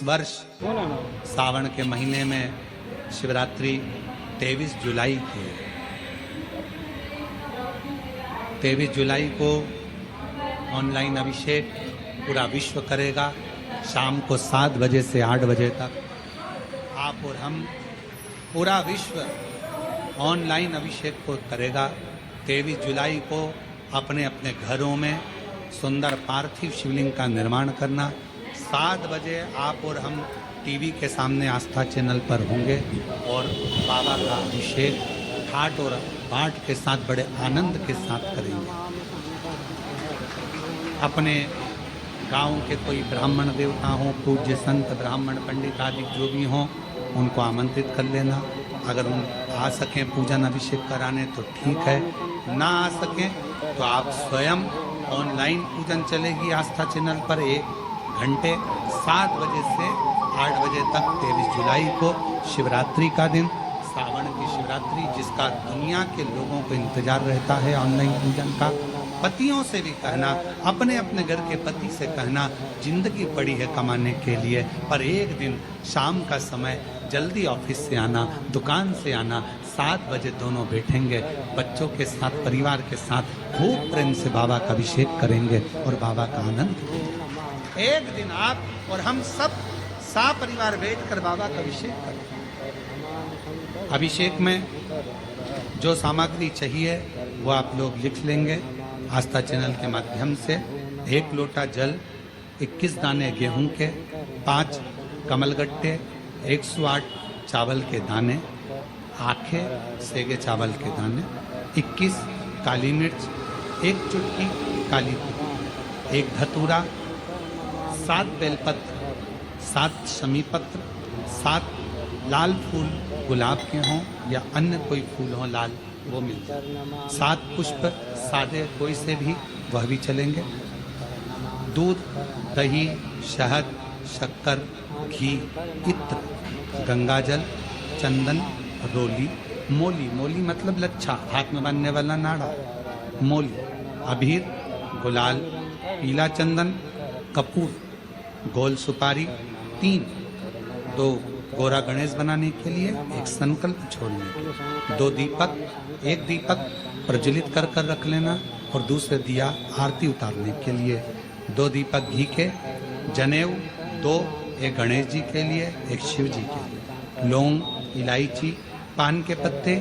वर्ष सावन के महीने में शिवरात्रि 23 जुलाई की है। 23 जुलाई को ऑनलाइन अभिषेक पूरा विश्व करेगा। शाम को 7 बजे से 8 बजे तक आप और हम, पूरा विश्व ऑनलाइन अभिषेक को करेगा। 23 जुलाई को अपने अपने घरों में सुंदर पार्थिव शिवलिंग का निर्माण करना। 7 बजे आप और हम टीवी के सामने आस्था चैनल पर होंगे और बाबा का अभिषेक ठाट और बाट के साथ बड़े आनंद के साथ करेंगे। अपने गांव के कोई ब्राह्मण देवता हों, पूज्य संत ब्राह्मण पंडित आदि जो भी हों, उनको आमंत्रित कर लेना। अगर उन आ सकें पूजन अभिषेक कराने तो ठीक है, ना आ सकें तो आप स्वयं ऑनलाइन पूजन चलेगी आस्था चैनल पर 1 घंटे 7 बजे से 8 बजे तक 23 जुलाई को शिवरात्रि का दिन, सावन की शिवरात्रि, जिसका दुनिया के लोगों को इंतजार रहता है ऑनलाइन पूजन का। पतियों से भी कहना, अपने अपने घर के पति से कहना, जिंदगी पड़ी है कमाने के लिए, पर एक दिन शाम का समय जल्दी ऑफिस से आना, दुकान से आना, 7 बजे दोनों बैठेंगे, बच्चों के साथ, परिवार के साथ खूब प्रेम से बाबा का अभिषेक करेंगे और बाबा का आनंद लेंगे। एक दिन आप और हम सब परिवार बैठकर बाबा का अभिषेक करेंगे। अभिषेक में जो सामग्री चाहिए वो आप लोग लिख लेंगे आस्था चैनल के माध्यम से। 1 लोटा जल, 21 दाने गेहूं के, 5 कमलगट्टे, 108 चावल के दाने, आखे सेगे चावल के दाने, 21 काली मिर्च, 1 चुटकी काली तिल, 1 धतूरा, 7 बेलपत्र, 7 शमी पत्र, 7 लाल फूल गुलाब के हों या अन्य कोई फूल हो लाल, वो मिल जाए, 7 पुष्प सादे कोई से भी, वह भी चलेंगे। दूध, दही, शहद, शक्कर, घी, इत्र, गंगाजल, चंदन, रोली, मोली, मोली मतलब लच्छा, हाथ में बांधने वाला नाड़ा, मोली, अबीर, गुलाल, पीला चंदन, कपूर, गोल सुपारी 3, 2 गोरा गणेश बनाने के लिए, 1 संकल्प छोड़ने के लिए, 2 दीपक, 1 दीपक प्रज्वलित कर रख लेना और दूसरे दिया आरती उतारने के लिए, 2 दीपक घी के, जनेऊ 2, 1 गणेश जी के लिए, 1 शिव जी के लिए, लौंग, इलायची, पान के पत्ते,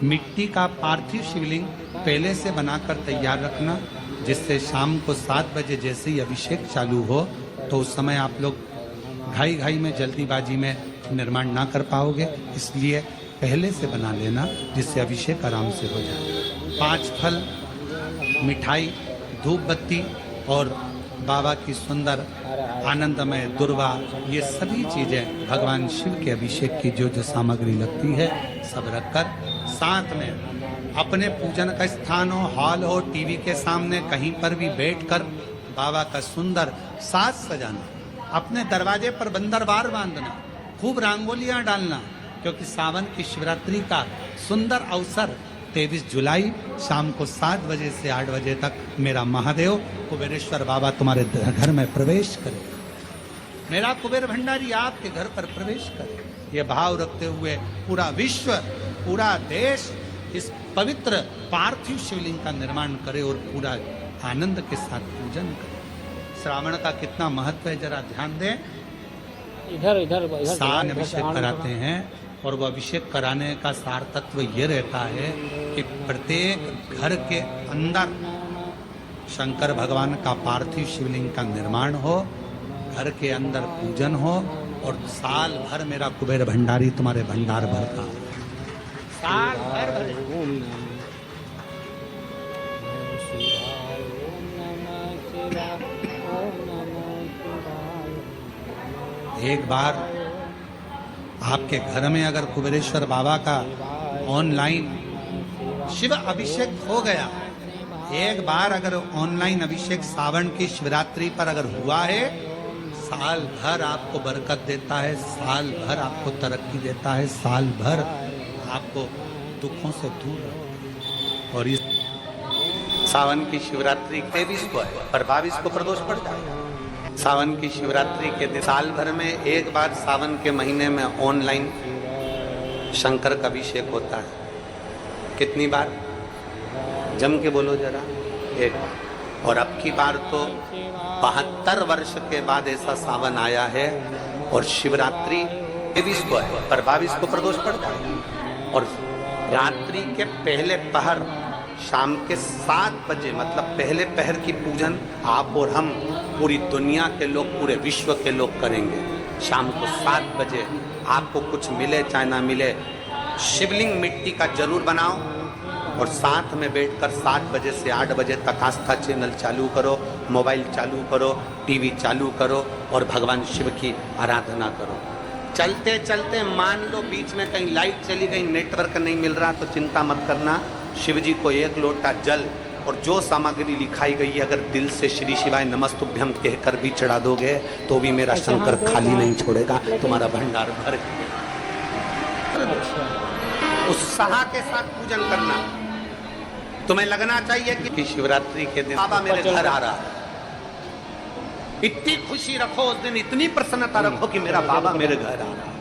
मिट्टी का पार्थिव शिवलिंग पहले से बनाकर तैयार रखना, जिससे शाम को 7 बजे जैसे ही अभिषेक चालू हो तो उस समय आप लोग घाई में जल्दीबाजी में निर्माण ना कर पाओगे, इसलिए पहले से बना लेना जिससे अभिषेक आराम से हो जाए। 5 फल, मिठाई, धूप बत्ती और बाबा की सुंदर आनंदमय दुर्वा, ये सभी चीजें भगवान शिव के अभिषेक की जो जो सामग्री लगती है सब रखकर, साथ में अपने पूजन का स्थान हो, हॉल हो, टीवी के सामने कहीं पर भी बैठकर बाबा का सुंदर साज सजाना, अपने दरवाजे पर बंदरवार बांधना, खूब रंगोलियां डालना, क्योंकि सावन की शिवरात्रि का सुंदर अवसर 23 जुलाई शाम को 7 बजे से 8 बजे तक मेरा महादेव कुबेरेश्वर बाबा तुम्हारे घर में प्रवेश करे, मेरा कुबेर भंडारी आपके घर पर प्रवेश करे। ये भाव रखते हुए पूरा विश्व, पूरा देश इस पवित्र पार्थिव शिवलिंग का निर्माण करे और पूरा आनंद के साथ पूजन करे। श्रावण का कितना महत्व है जरा ध्यान दें। इधर सावन अभिषेक कराते हैं और वो अभिषेक कराने का सार तत्व ये रहता है कि प्रत्येक घर के अंदर शंकर भगवान का पार्थिव शिवलिंग का निर्माण हो, घर के अंदर पूजन हो और साल भर मेरा कुबेर भंडारी तुम्हारे भंडार भरता है, साल भर भरे। एक बार आपके घर में अगर कुबेरेश्वर बाबा का ऑनलाइन शिव अभिषेक हो गया, एक बार अगर ऑनलाइन अभिषेक सावन की शिवरात्रि पर अगर हुआ है, साल भर आपको बरकत देता है, साल भर आपको तरक्की देता है, साल भर आपको दुखों से दूर रखता है। और इस सावन की शिवरात्रि 23 को है, पर 22 को प्रदोष पड़ जाएगा। सावन की शिवरात्रि के दिन साल भर में एक बार सावन के महीने में ऑनलाइन शंकर का अभिषेक होता है। कितनी बार? जम के बोलो जरा। एक। और अब की बार तो 72 वर्ष के बाद ऐसा सावन आया है और शिवरात्रि 23 को है, पर 22 को प्रदोष पड़ता है। और रात्रि के पहले पहर शाम के 7 बजे, मतलब पहले पहर की पूजन आप और हम, पूरी दुनिया के लोग, पूरे विश्व के लोग करेंगे। शाम को 7 बजे आपको कुछ मिले चाहे ना मिले, शिवलिंग मिट्टी का जरूर बनाओ और साथ में बैठकर 7 बजे से 8 बजे तक आस्था चैनल चालू करो, मोबाइल चालू करो, टीवी चालू करो और भगवान शिव की आराधना करो। चलते चलते मान लो बीच में कहीं लाइट चली गई, नेटवर्क नहीं मिल रहा, तो चिंता मत करना। शिव जी को 1 लोटा जल और जो सामग्री लिखाई गई है अगर दिल से श्री शिवाय नमस्तुभ्यम कहकर भी चढ़ा दोगे तो भी मेरा शंकर खाली नहीं छोड़ेगा, तुम्हारा भंडार भर। उत्साह के साथ पूजन करना। तुम्हें लगना चाहिए कि शिवरात्रि के दिन बाबा मेरे घर आ रहा है। इतनी खुशी रखो उस दिन, इतनी प्रसन्नता रखो कि मेरा बाबा मेरे घर आ रहा है।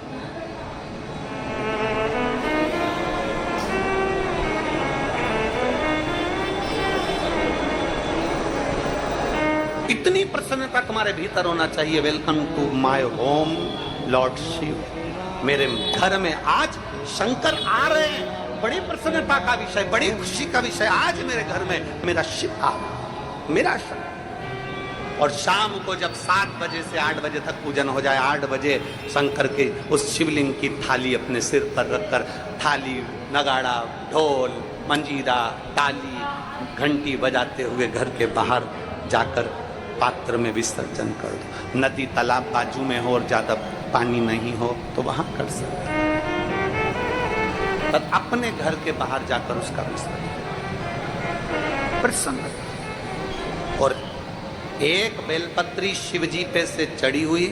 इतनी प्रसन्नता तुम्हारे भीतर होना चाहिए। Welcome to my home Lord Shiva. मेरे घर में आज शंकर आ रहे हैं, बड़ी प्रसन्नता का विषय, बड़ी खुशी का विषय। आज मेरे घर में मेरा शिव आ रहा है, मेरा शंकर। और शाम को जब 7 बजे से 8 बजे तक पूजन हो जाए, 8 बजे शंकर के उस शिवलिंग की थाली अपने सिर पर रखकर, थाली, नगाड़ा, ढोल, मंजीरा, ताली, घंटी बजाते हुए घर के बाहर जाकर पात्र में विसर्जन कर दो। नदी तालाब बाजू में हो और ज्यादा पानी नहीं हो तो वहां कर सकते। तब अपने घर के बाहर जाकर उसका विसर्जन प्रसन्न। और एक बेलपत्री शिव जी पे से चढ़ी हुई,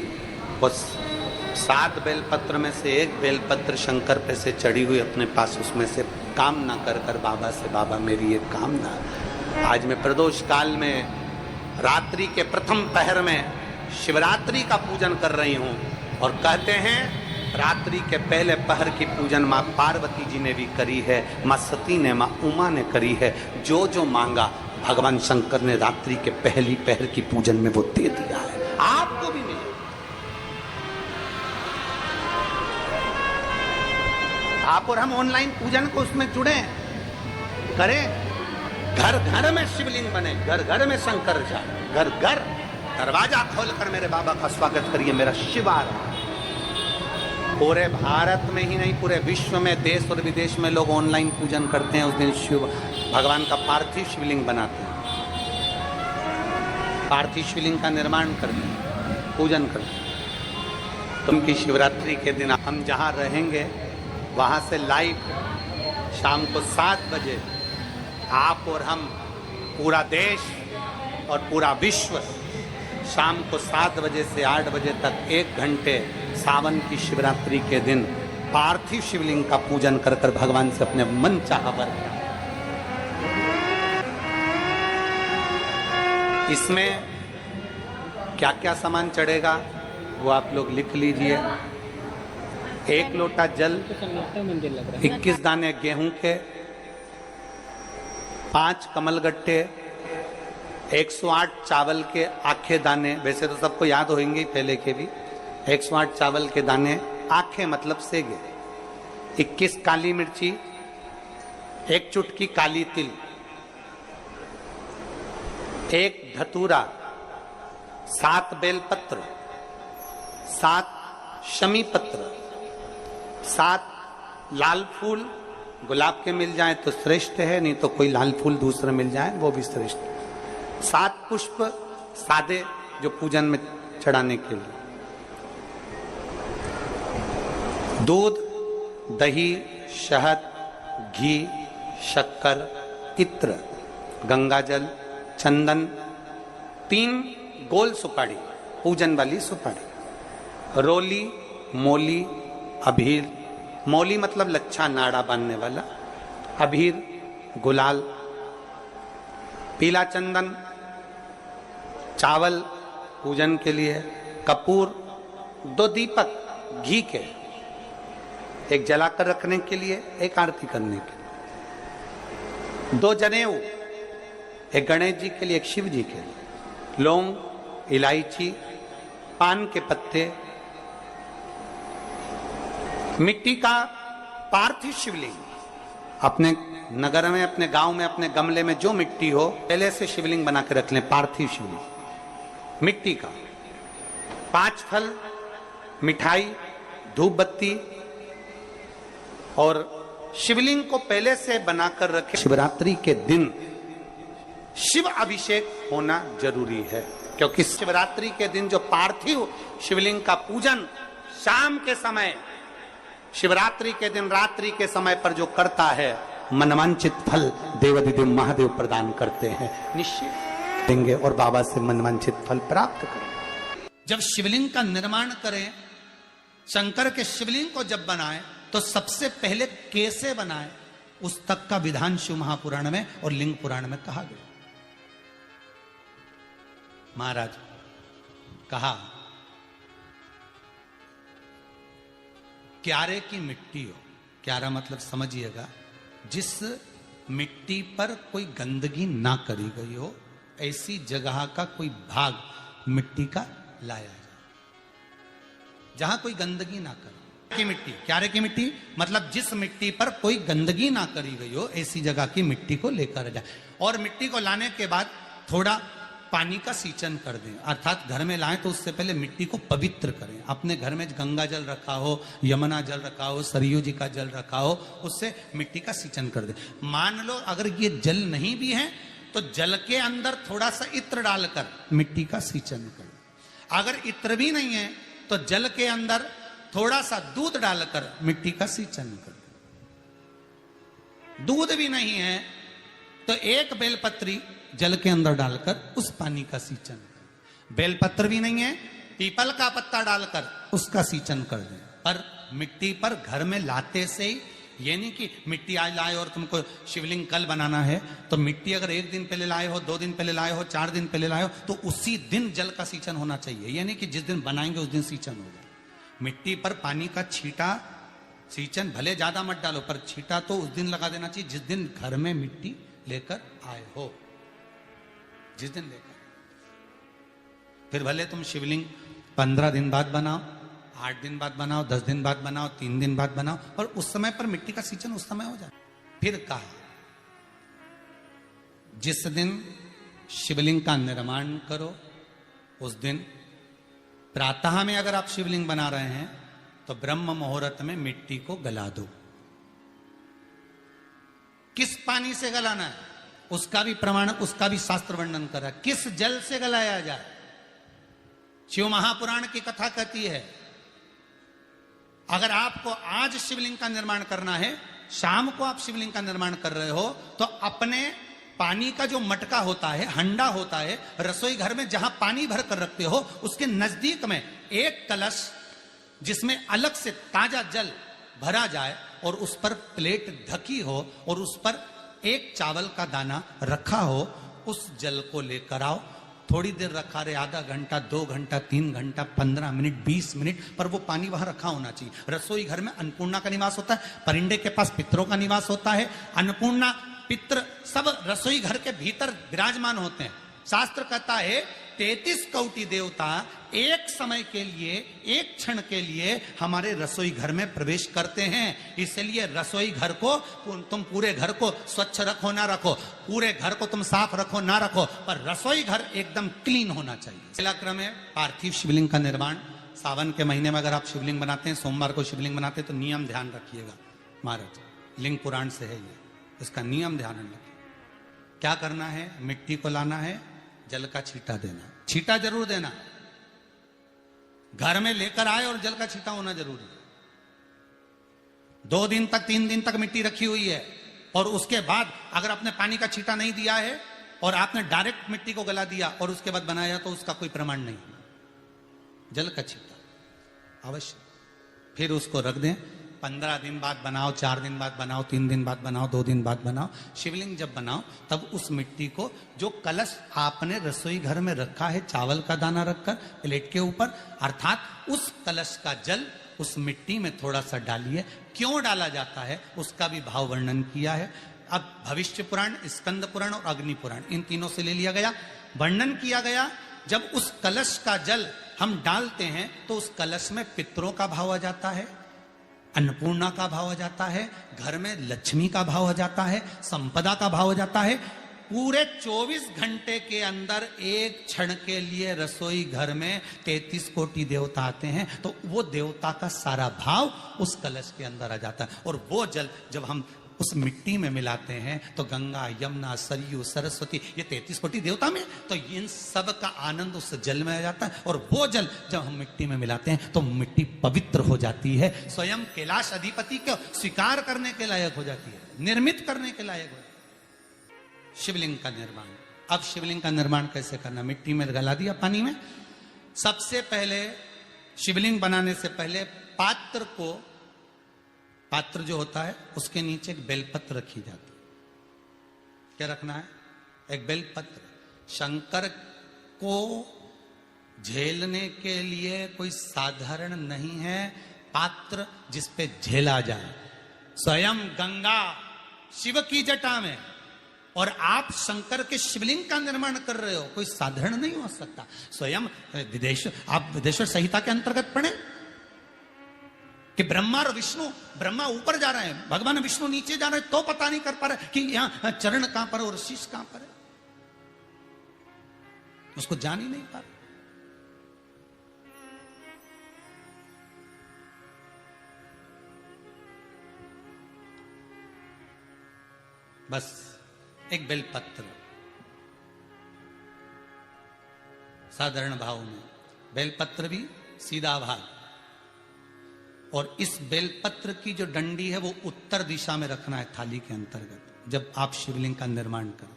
और 7 बेलपत्र में से एक बेलपत्र शंकर पे से चढ़ी हुई अपने पास, उसमें से कामना कर कर बाबा से, बाबा मेरी एक कामना, आज मैं प्रदोष काल में रात्रि के प्रथम पहर में शिवरात्रि का पूजन कर रही हूँ। और कहते हैं रात्रि के पहले पहर की पूजन माँ पार्वती जी ने भी करी है, माँ सती ने, माँ उमा ने करी है। जो जो मांगा भगवान शंकर ने रात्रि के पहली पहर की पूजन में वो दे दिया है, आपको भी मिले। आप और हम ऑनलाइन पूजन को उसमें जुड़े करें। घर घर में शिवलिंग बने, घर घर में शंकर जाए, घर घर दरवाजा खोलकर मेरे बाबा का स्वागत करिए, मेरा शिव आ रहा है। पूरे भारत में ही नहीं, पूरे विश्व में, देश और विदेश में लोग ऑनलाइन पूजन करते हैं। उस दिन शिव भगवान का पार्थिव शिवलिंग बनाते हैं, पार्थिव शिवलिंग का निर्माण करते हैं, पूजन करते हैं। तो उनकी शिवरात्रि के दिन हम जहाँ रहेंगे वहाँ से लाइव शाम को 7 बजे आप और हम, पूरा देश और पूरा विश्व, शाम को 7 बजे से 8 बजे तक 1 घंटे सावन की शिवरात्रि के दिन पार्थिव शिवलिंग का पूजन कर कर भगवान से अपने मन चाहा वर। इसमें क्या क्या सामान चढ़ेगा वो आप लोग लिख लीजिए। 1 लोटा जल, 21 दाने गेहूं के, 5 कमलगट्टे, 108 चावल के आखे दाने, वैसे तो सबको याद होंगे पहले के भी, 108 चावल के दाने, आखे मतलब सेगे, 21 काली मिर्ची, 1 चुटकी काली तिल, 1 धतूरा, 7 बेलपत्र, 7 शमी पत्र, 7 लाल फूल, गुलाब के मिल जाए तो श्रेष्ठ है, नहीं तो कोई लाल फूल दूसरा मिल जाए वो भी श्रेष्ठ है। 7 पुष्प सादे जो पूजन में चढ़ाने के लिए, दूध, दही, शहद, घी, शक्कर, इत्र, गंगाजल, चंदन, 3 गोल सुपारी, पूजन वाली सुपारी, रोली, मोली, अभीर, मौली मतलब लच्छा नाड़ा बांधने वाला, अभीर, गुलाल, पीला चंदन, चावल, पूजन के लिए, कपूर, 2 दीपक घी के, एक जलाकर रखने के लिए, एक आरती करने के लिए, 2 जनेऊ, एक गणेश जी के लिए, एक शिव जी के लिए, लौंग, इलायची, पान के पत्ते, मिट्टी का पार्थिव शिवलिंग। अपने नगर में, अपने गांव में, अपने गमले में जो मिट्टी हो पहले से शिवलिंग बना के रख लें, पार्थिव शिवलिंग मिट्टी का। 5 फल, मिठाई, धूप बत्ती और शिवलिंग को पहले से बनाकर रखें। शिवरात्रि के दिन शिव अभिषेक होना जरूरी है, क्योंकि शिवरात्रि के दिन जो पार्थिव शिवलिंग का पूजन शाम के समय, शिवरात्रि के दिन रात्रि के समय पर जो करता है, मनवांचित फल देवाधिदेव महादेव प्रदान करते हैं। निश्चित देंगे और बाबा से मनवांचित फल प्राप्त करेंगे। जब शिवलिंग का निर्माण करें, शंकर के शिवलिंग को जब बनाएं, तो सबसे पहले कैसे बनाएं, उस तक का विधान शिव महापुराण में और लिंग पुराण में कहा गया। महाराज कहा, क्यारे की मिट्टी हो, क्यारा मतलब समझिएगा, जिस मिट्टी पर कोई गंदगी ना करी गई हो, ऐसी जगह का कोई भाग मिट्टी का लाया जाए, जहां कोई गंदगी ना करे। की मिट्टी, क्यारे की मिट्टी मतलब जिस मिट्टी पर कोई गंदगी ना करी गई हो, ऐसी जगह की मिट्टी को लेकर जाए। और मिट्टी को लाने के बाद थोड़ा पानी का सींचन कर दें, अर्थात घर में लाएं तो उससे पहले मिट्टी को पवित्र करें। अपने घर में गंगा जल रखा हो, यमुना जल रखा हो, सरयू जी का जल रखा हो, उससे मिट्टी का सींचन कर दें। मान लो अगर ये जल नहीं भी है तो जल के अंदर थोड़ा सा इत्र डालकर मिट्टी का सींचन करें। अगर इत्र भी नहीं है तो जल के अंदर थोड़ा सा दूध डालकर मिट्टी का सींचन करें। दूध भी नहीं है तो एक बेलपत्री जल के अंदर डालकर उस पानी का सींचन करें। बेलपत्र भी नहीं है, पीपल का पत्ता डालकर उसका सींचन कर दें। पर मिट्टी पर घर में लाते से ही, ये नहीं कि मिट्टी आज लाए और तुमको शिवलिंग कल बनाना है, तो मिट्टी अगर 1 दिन पहले लाए हो, 2 दिन पहले लाए हो, 4 दिन पहले लाए हो, तो उसी दिन जल का सींचन होना चाहिए। ये नहीं कि जिस दिन बनाएंगे उस दिन सींचन होगा। मिट्टी पर पानी का छींटा, सींचन भले ज्यादा मत डालो, पर छींटा तो उस दिन लगा देना चाहिए जिस दिन घर में मिट्टी लेकर आए हो, जिस दिन लेकर। फिर भले तुम शिवलिंग 15 दिन बाद बनाओ, 8 दिन बाद बनाओ, 10 दिन बाद बनाओ, 3 दिन बाद बनाओ, और उस समय पर मिट्टी का सींचन उस समय हो जाए। फिर कहा, जिस दिन शिवलिंग का निर्माण करो उस दिन प्रातः में अगर आप शिवलिंग बना रहे हैं तो ब्रह्म मुहूर्त में मिट्टी को गला दो। किस पानी से गलाना है उसका भी प्रमाण, उसका भी शास्त्र वर्णन करा। किस जल से गलाया जाए, शिव महापुराण की कथा कहती है। अगर आपको आज शिवलिंग का निर्माण करना है, शाम को आप शिवलिंग का निर्माण कर रहे हो, तो अपने पानी का जो मटका होता है, हंडा होता है, रसोई घर में जहां पानी भर कर रखते हो, उसके नजदीक में एक कलश जिसमें अलग से ताजा जल भरा जाए और उस पर प्लेट ढकी हो और उस पर एक चावल का दाना रखा हो, उस जल को लेकर आओ। थोड़ी देर रखा रहे, आधा घंटा, 2 घंटा, 3 घंटा, 15 मिनट, 20 मिनट, पर वो पानी वहां रखा होना चाहिए। रसोई घर में अन्नपूर्णा का निवास होता है, परिंदे के पास पितरों का निवास होता है। अन्नपूर्णा, पित्र सब रसोई घर के भीतर विराजमान होते हैं। शास्त्र कहता है 33 कोटि देवता एक समय के लिए, एक क्षण के लिए हमारे रसोई घर में प्रवेश करते हैं। इसलिए रसोई घर को तुम पूरे घर को स्वच्छ रखो ना रखो, पूरे घर को तुम साफ रखो ना रखो, पर रसोई घर एकदम क्लीन होना चाहिए। पहला क्रम है पार्थिव शिवलिंग का निर्माण। सावन के महीने में अगर आप शिवलिंग बनाते हैं, सोमवार को शिवलिंग बनाते हैं, तो नियम ध्यान रखिएगा महाराज, लिंग पुराण से है ये, इसका नियम ध्यान रखिए। क्या करना है, मिट्टी को लाना है, जल का छींटा देना, छींटा जरूर देना। घर में लेकर आए और जल का छींटा होना जरूरी है। 2 दिन तक, 3 दिन तक मिट्टी रखी हुई है और उसके बाद अगर आपने पानी का छींटा नहीं दिया है और आपने डायरेक्ट मिट्टी को गला दिया और उसके बाद बनाया, तो उसका कोई प्रमाण नहीं। जल का छींटा अवश्य। फिर उसको रख दें, 15 दिन बाद बनाओ, 4 दिन बाद बनाओ, 3 दिन बाद बनाओ, 2 दिन बाद बनाओ। शिवलिंग जब बनाओ तब उस मिट्टी को, जो कलश आपने रसोई घर में रखा है चावल का दाना रखकर प्लेट के ऊपर, अर्थात उस कलश का जल उस मिट्टी में थोड़ा सा डालिए। क्यों डाला जाता है उसका भी भाव वर्णन किया है। अब भविष्य पुराण, स्कंद पुराण और अग्नि पुराण, इन तीनों से ले लिया गया। वर्णन किया गया जब उस कलश का जल हम डालते हैं तो उस कलश में पितरों का भाव आ जाता है, अन्नपूर्णा का भाव आ जाता है, घर में लक्ष्मी का भाव आ जाता है, संपदा का भाव आ जाता है। पूरे 24 घंटे के अंदर एक क्षण के लिए रसोई घर में 33 कोटि देवता आते हैं, तो वो देवता का सारा भाव उस कलश के अंदर आ जाता है। और वो जल जब हम उस मिट्टी में मिलाते हैं तो गंगा, यमुना, सरयू, सरस्वती, ये 33 कोटि देवता में, तो इन सब का आनंद उस जल में आ जाता है। और वो जल जब हम मिट्टी में मिलाते हैं तो मिट्टी पवित्र हो जाती है, स्वयं कैलाश अधिपति को स्वीकार करने के लायक हो जाती है, निर्मित करने के लायक हो जाती है। शिवलिंग का निर्माण। अब शिवलिंग का निर्माण कैसे करना? मिट्टी में गला दिया पानी में। सबसे पहले शिवलिंग बनाने से पहले पात्र जो होता है उसके नीचे एक बेलपत्र रखी जाती है। क्या रखना है? एक बेलपत्र। शंकर को झेलने के लिए कोई साधारण नहीं है पात्र जिसपे झेला जाए। स्वयं गंगा शिव की जटा में, और आप शंकर के शिवलिंग का निर्माण कर रहे हो, कोई साधारण नहीं हो सकता। स्वयं आप विदेश्वर संहिता के अंतर्गत पढ़े कि ब्रह्मा और विष्णु, ब्रह्मा ऊपर जा रहे हैं, भगवान विष्णु नीचे जा रहे हैं, तो पता नहीं कर पा रहे कि यहां चरण कहां पर और शीश कहां पर है, उसको जान ही नहीं पा रहे। बस एक बेलपत्र साधारण भाव में, बेलपत्र भी सीधा भाग, और इस बेलपत्र की जो डंडी है वो उत्तर दिशा में रखना है थाली के अंतर्गत। जब आप शिवलिंग का निर्माण करो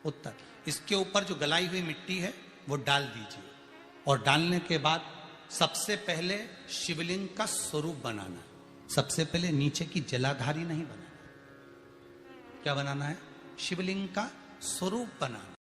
उत्तर, इसके ऊपर जो गलाई हुई मिट्टी है वो डाल दीजिए, और डालने के बाद सबसे पहले शिवलिंग का स्वरूप बनाना। सबसे पहले नीचे की जलाधारी नहीं बनाना। क्या बनाना है? शिवलिंग का स्वरूप बनाना।